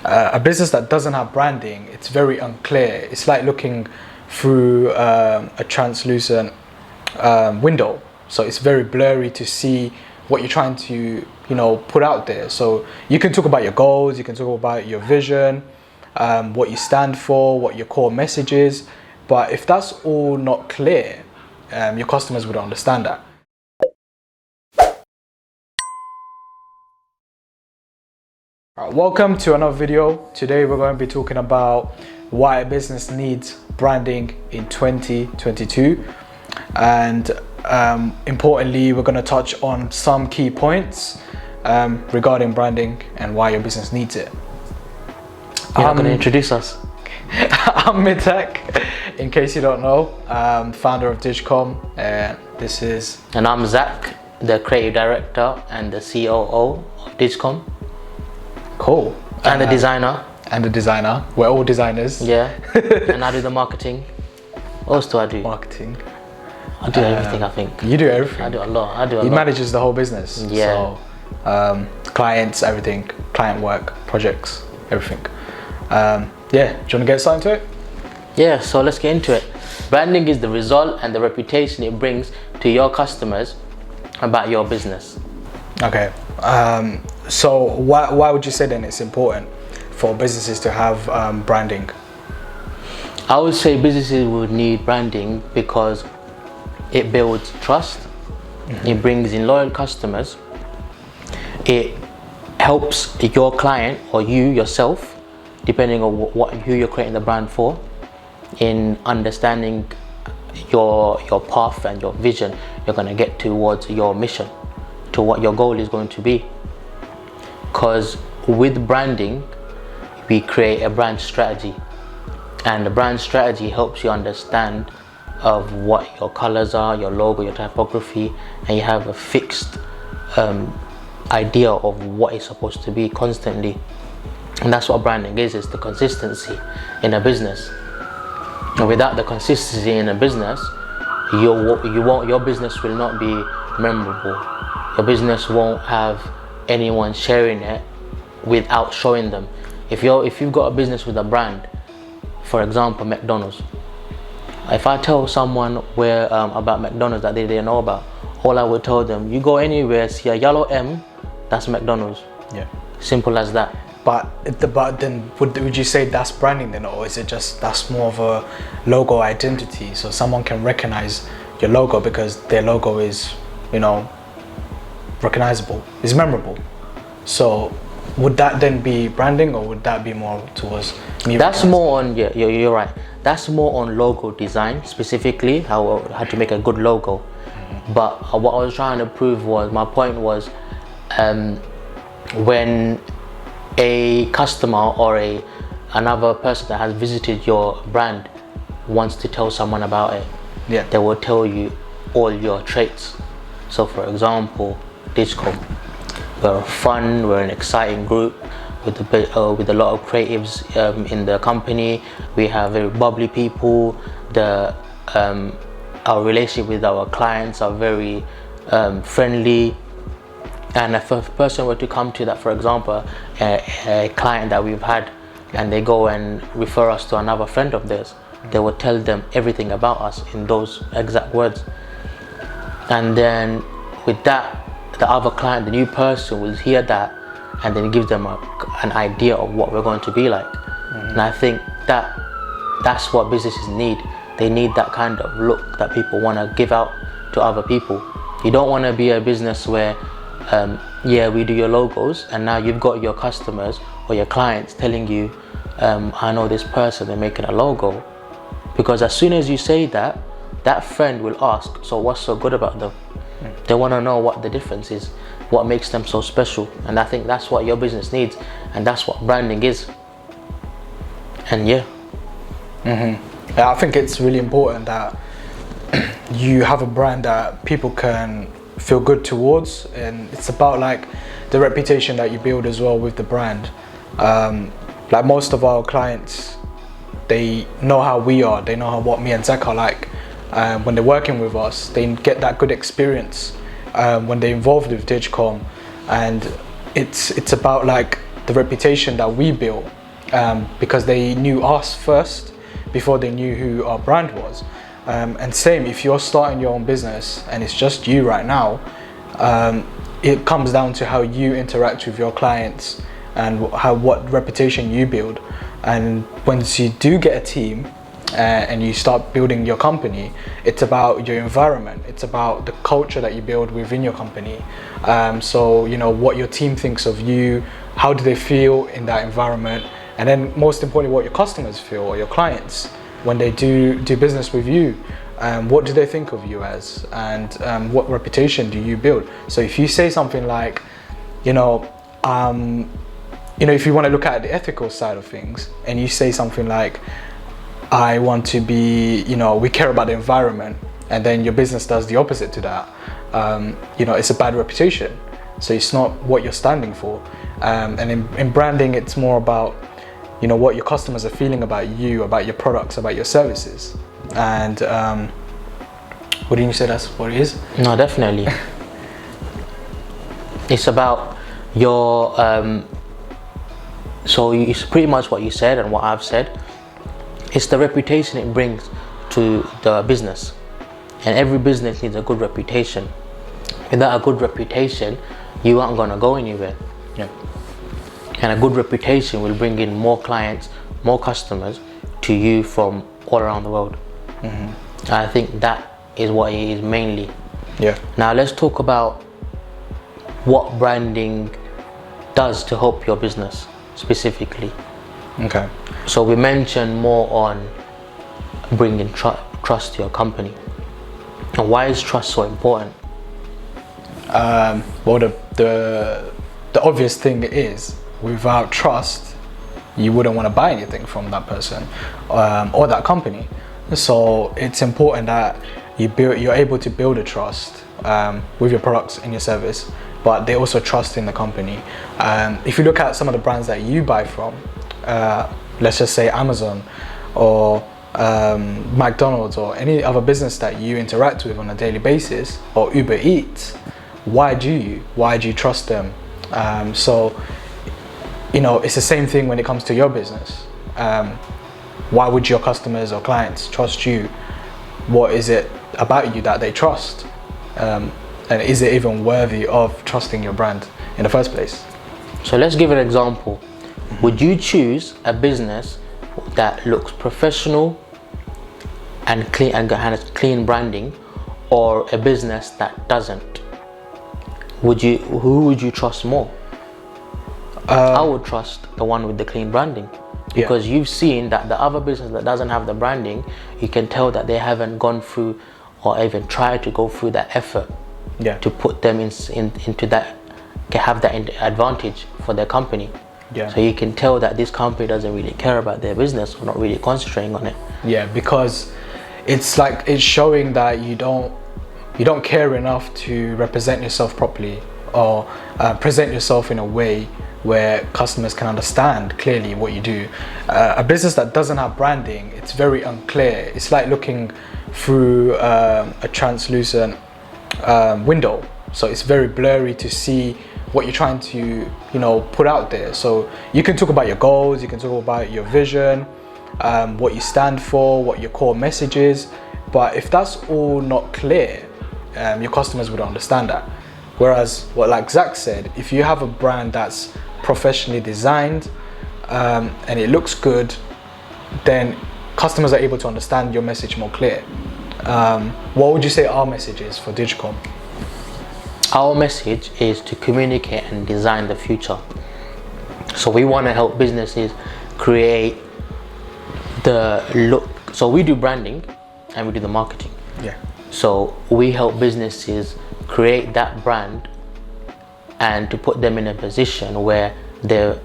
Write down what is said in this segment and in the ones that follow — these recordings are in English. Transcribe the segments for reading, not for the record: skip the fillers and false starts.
A business that doesn't have branding, it's very unclear. It's like looking through a translucent window, so it's very blurry to see what you're trying to put out there. So you can talk about your goals, you can talk about your vision, what you stand for, what your core message is, but if that's all not clear, your customers would understand that. Alright, welcome to another video. Today we're going to be talking about why a business needs branding in 2022, and importantly we're going to touch on some key points regarding branding and why your business needs it. You're not going to introduce us? I'm Mitak, in case you don't know, founder of DIJCOM, And I'm Zak, the creative director and the COO of DIJCOM. Cool. And the designer. And the designer. We're all designers. Yeah. And I do the marketing. What else do I do? Marketing. I do everything, I think. You do everything. I do a lot. He manages the whole business. Yeah. So, clients, everything. Client work, projects, everything. Yeah. Do you want to get started into it? Yeah, so let's get into it. Branding is the result and the reputation it brings to your customers about your business. Okay. So why would you say then it's important for businesses to have branding? I would say businesses would need branding because it builds trust, it brings in loyal customers, it helps your client or you yourself, depending on who you're creating the brand for, in understanding your path and your vision you're going to get towards your mission, to what your goal is going to be. Because with branding we create a brand strategy, and the brand strategy helps you understand of what your colors are, your logo, your typography, and you have a fixed idea of what it's supposed to be constantly. And that's what branding is. It's the consistency in a business. And without the consistency in a business, your business will not be memorable. Your business won't have anyone sharing it without showing them. If you've got a business with a brand, for example McDonald's, if I tell someone about McDonald's that they didn't know about, all I would tell them, you go anywhere, see a yellow M, that's McDonald's. Yeah. Simple as that. But then would you say that's branding then, or is it just that's more of a logo identity, so someone can recognize your logo because their logo is recognizable, is memorable? So would that then be branding, or would that be more towards me? That's more on, yeah, you're right. That's more on logo design, specifically how to make a good logo. But what I was trying to prove was, my point was, when a customer or another person that has visited your brand wants to tell someone about it, yeah, they will tell you all your traits. So for example, DIJCOM, we're fun, we're an exciting group with a lot of creatives in the company. We have very bubbly people. Our relationship with our clients are very friendly. And if a person were to come to that, for example, a client that we've had, and they go and refer us to another friend of theirs, they will tell them everything about us in those exact words. And then with that, the other client, the new person, will hear that, and then it gives them an idea of what we're going to be like. And I think that's what businesses need. They need that kind of look that people want to give out to other people. You don't want to be a business where yeah, we do your logos, and now you've got your customers or your clients telling you, I know this person, they're making a logo. Because as soon as you say that, that friend will ask, so what's so good about them? They want to know what the difference is, what makes them so special. And I think that's what your business needs, and that's what branding is. And yeah. Yeah, I think it's really important that you have a brand that people can feel good towards, and it's about like the reputation that you build as well with the brand. Like most of our clients, they know how we are, they know what me and Zak are like. When they're working with us, they get that good experience when they're involved with DIJCOM, and it's about like the the reputation that we built, because they knew us first before they knew who our brand was. And same, if you're starting your own business and it's just you right now, it comes down to how you interact with your clients and what reputation you build. And once you do get a team and you start building your company, it's about your environment, it's about the culture that you build within your company. So what your team thinks of you, how do they feel in that environment, and then most importantly, what your customers feel, or your clients, when they do business with you. What do they think of you as, and what reputation do you build? So if you say something like, if you want to look at the ethical side of things, and you say something like, I want to be, we care about the environment, and then your business does the opposite to that, it's a bad reputation. So it's not what you're standing for. And in branding, it's more about, what your customers are feeling about you, about your products, about your services. And wouldn't you say that's what it is? No, definitely. It's about your so it's pretty much what you said and what I've said. It's the reputation it brings to the business, and every business needs a good reputation. Without a good reputation, you aren't gonna go anywhere. Yeah. And a good reputation will bring in more clients, more customers to you from all around the world. Mm-hmm. I think that is what it is mainly. Yeah. Now let's talk about what branding does to help your business specifically. Okay. So we mentioned more on bringing trust to your company. And why is trust so important? Well, the obvious thing is, without trust, you wouldn't want to buy anything from that person or that company. So it's important that you're able to build a trust with your products and your service, but they also trust in the company. If you look at some of the brands that you buy from, let's just say Amazon or McDonald's or any other business that you interact with on a daily basis, or Uber Eats, why do you trust them? So it's the same thing when it comes to your business. Why would your customers or clients trust you? What is it about you that they trust? And is it even worthy of trusting your brand in the first place? So let's give an example. Would you choose a business that looks professional and clean and has clean branding, or a business that doesn't? Who would you trust more? I would trust the one with the clean branding, because you've seen that the other business that doesn't have the branding, you can tell that they haven't gone through or even tried to go through that effort to put them into that, have that advantage for their company. So you can tell that this company doesn't really care about their business, or not really concentrating on it. Yeah, because it's showing that you don't care enough to represent yourself properly, or present yourself in a way where customers can understand clearly what you do. A business that doesn't have branding, it's very unclear. It's like looking through a translucent window, so it's very blurry to see what you're trying to put out there. So you can talk about your goals, you can talk about your vision, what you stand for, what your core message is, but if that's all not clear, your customers would understand that. Whereas like Zach said, if you have a brand that's professionally designed and it looks good, then customers are able to understand your message more clear. What would you say our message is for DIJCOM? Our message is to communicate and design the future. So we want to help businesses create the look. So we do branding and we do the marketing. Yeah. So we help businesses create that brand and to put them in a position where they're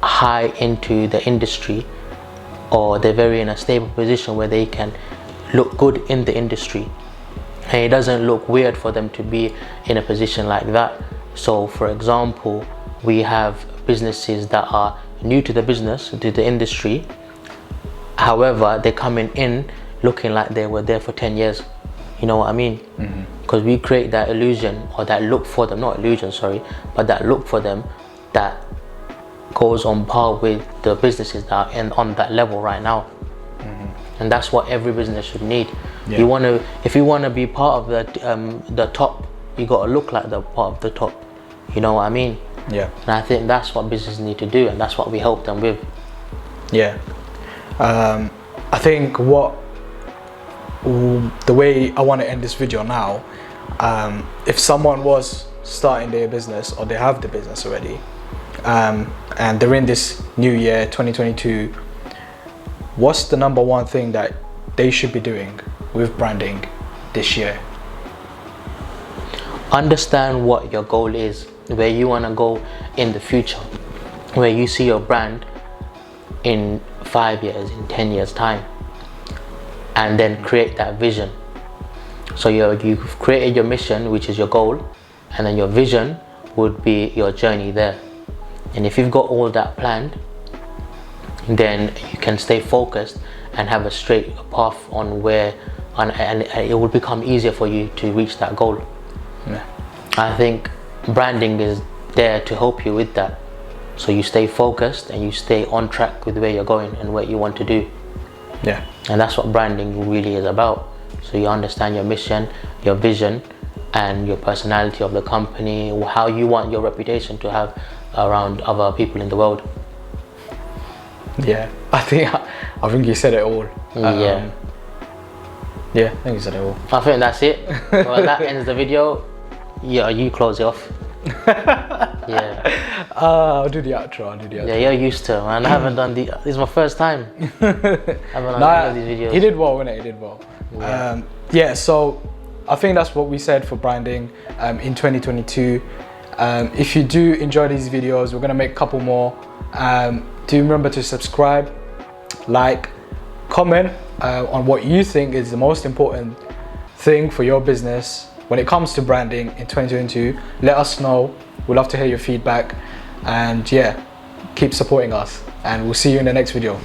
high into the industry, or they're very in a stable position where they can look good in the industry. And it doesn't look weird for them to be in a position like that. So for example, we have businesses that are new to the business, to the industry. However, they're coming in looking like they were there for 10 years. You know what I mean? Because we create that illusion, or that look for them, not illusion, sorry, but that look for them, that goes on par with the businesses that are on that level right now. And that's what every business should need. Yeah. If you want to be part of the top, you got to look like the part of the top. You know what I mean? Yeah. And I think that's what businesses need to do, and that's what we help them with. Yeah. I think the way I want to end this video now, if someone was starting their business or they have the business already, and they're in this new year 2022, what's the number one thing that they should be doing with branding this year? Understand what your goal is, where you want to go in the future, where you see your brand in 5 years, in 10 years time, and then create that vision. So you've created your mission, which is your goal, and then your vision would be your journey there. And if you've got all that planned, then you can stay focused and have a straight path on where, and it will become easier for you to reach that goal. Yeah. I think branding is there to help you with that, so you stay focused and you stay on track with where you're going and what you want to do. Yeah. And that's what branding really is about. So you understand your mission, your vision, and your personality of the company, how you want your reputation to have around other people in the world. Yeah, I think you said it all. Yeah, I think you said it all. I think that's it. Well, that ends the video. Yeah, you close it off. Yeah. I'll do the outro. Yeah, you're used to it, man. I haven't done this is my first time. I haven't done any of these videos. He did well, innit? He did well. Yeah. So I think that's what we said for branding in 2022. If you do enjoy these videos, we're gonna make a couple more. Do remember to subscribe, like, comment on what you think is the most important thing for your business when it comes to branding in 2022. Let us know. We'd love to hear your feedback, and yeah, keep supporting us, and we'll see you in the next video.